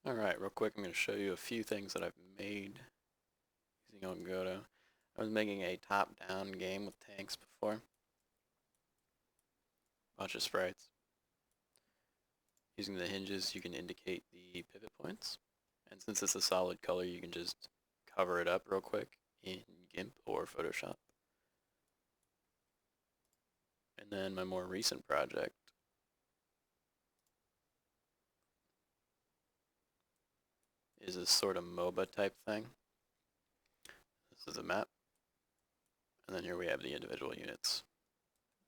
Alright, real quick, I'm going to show you a few things that I've made using Algodoo. I was making a top-down game with tanks before. Bunch of sprites. Using the hinges, you can indicate the pivot points. And since it's a solid color, you can just cover it up real quick in GIMP or Photoshop. And then my more recent project is a sort of MOBA type thing. This is a map. And then here we have the individual units.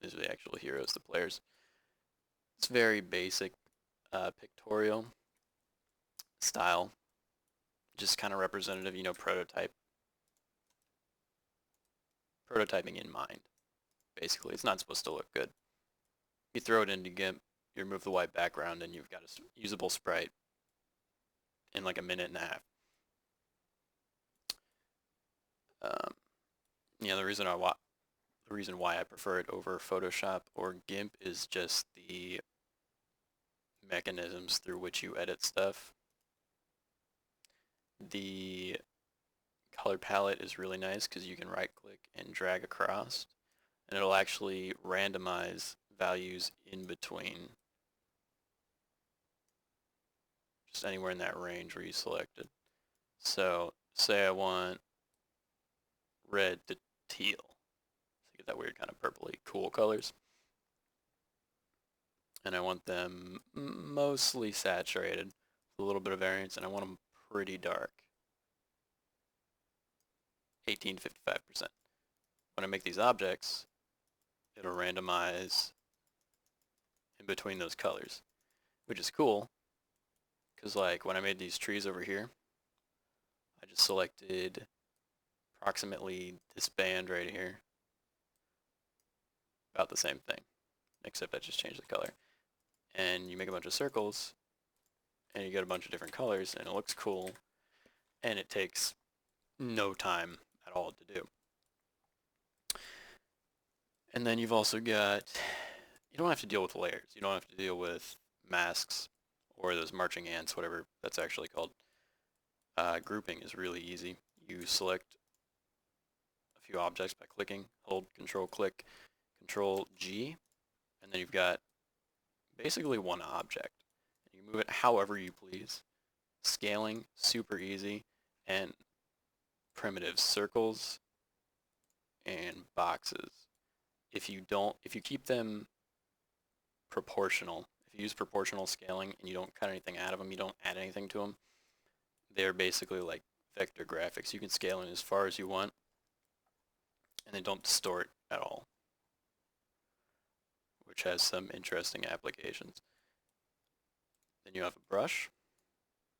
These are the actual heroes, the players. It's very basic pictorial style, just kind of representative, prototyping in mind. Basically, it's not supposed to look good. You throw it into GIMP, you remove the white background, and you've got a usable sprite in like a minute and a half. The reason why I prefer it over Photoshop or GIMP is just the mechanisms through which you edit stuff. The color palette is really nice because you can right click and drag across, and it'll actually randomize values in between, just anywhere in that range where you selected. So say I want red to teal, so you get that weird kind of purpley cool colors, and I want them mostly saturated with a little bit of variance, and I want them pretty dark, 18 to 55%. When I make these objects, it'll randomize in between those colors, which is cool, because like when I made these trees over here, I just selected approximately this band right here, about the same thing, except I just changed the color. And you make a bunch of circles, and you get a bunch of different colors, and it looks cool, and it takes no time at all to do. And then you've also got, you don't have to deal with layers. You don't have to deal with masks or those marching ants, whatever that's actually called. Grouping is really easy. You select a few objects by clicking, hold Control click, Control G, and then you've got basically one object. You can move it however you please. Scaling, super easy, and primitive circles and boxes. If you keep them proportional, if you use proportional scaling and you don't cut anything out of them, you don't add anything to them, they're basically like vector graphics. You can scale them as far as you want, and they don't distort at all, which has some interesting applications. Then you have a brush.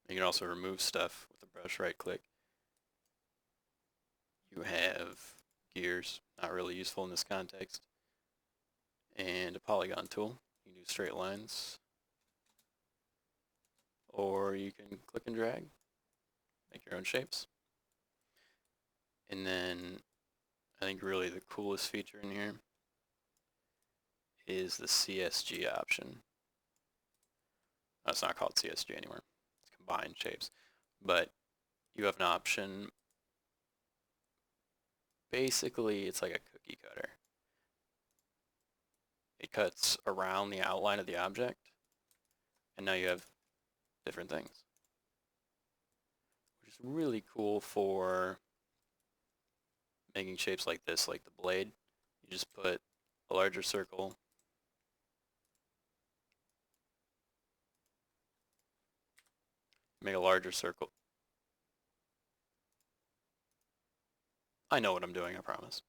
You can also remove stuff with the brush, right click. You have gears, not really useful in this context, and a polygon tool. You can do straight lines, or you can click and drag, make your own shapes. And then I think really the coolest feature in here is the CSG option. It's not called CSG anymore. It's combined shapes. But you have an option. Basically, it's like a cookie cutter. It cuts around the outline of the object, and now you have different things, which is really cool for making shapes like this, like the blade. You just put a larger circle, make a larger circle. I know what I'm doing, I promise.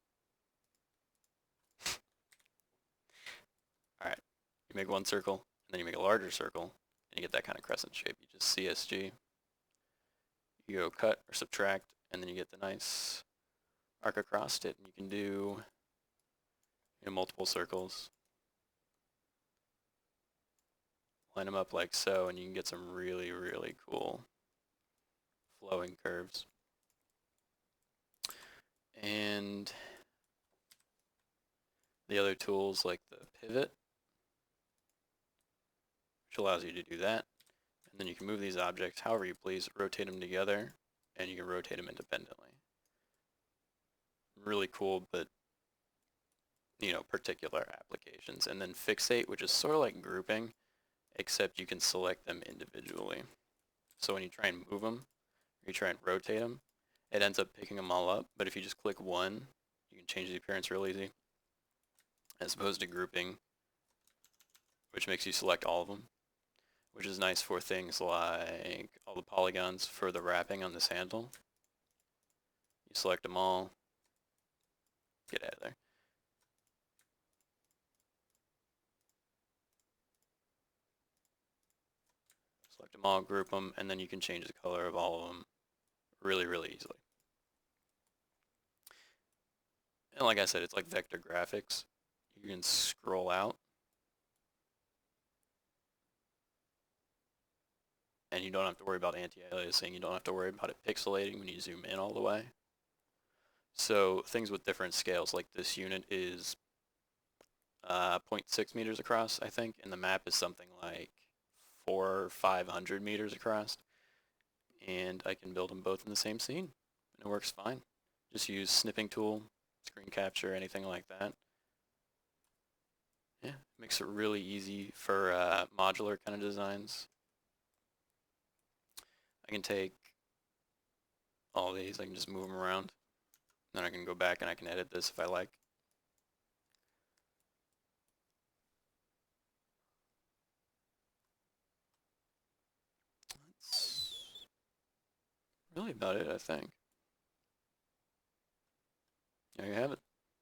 Alright, you make one circle, and then you make a larger circle, and you get that kind of crescent shape. You just CSG, you go cut or subtract, and then you get the nice arc across it, and you can do multiple circles. Line them up like so, and you can get some really, really cool flowing curves. And the other tools like the pivot, which allows you to do that, And then you can move these objects however you please, rotate them together, and you can rotate them independently. Really cool, but particular applications. And then fixate, which is sort of like grouping, except you can select them individually. So when you try and move them, or you try and rotate them, it ends up picking them all up. But if you just click one, you can change the appearance real easy, as opposed to grouping, which makes you select all of them, which is nice for things like all the polygons for the wrapping on this handle. You select them all, get out of there. Select them all, group them, and then you can change the color of all of them really, really easily. And like I said, it's like vector graphics. You can scroll out, and you don't have to worry about anti-aliasing. You don't have to worry about it pixelating when you zoom in all the way. So things with different scales, like this unit is 0.6 meters across, I think, and the map is something like 400 or 500 meters across. And I can build them both in the same scene, and it works fine. Just use snipping tool, screen capture, anything like that. Yeah, makes it really easy for modular kind of designs. I can take all these, I can just move them around. Then I can go back and I can edit this if I like. That's really about it, I think. There you have it.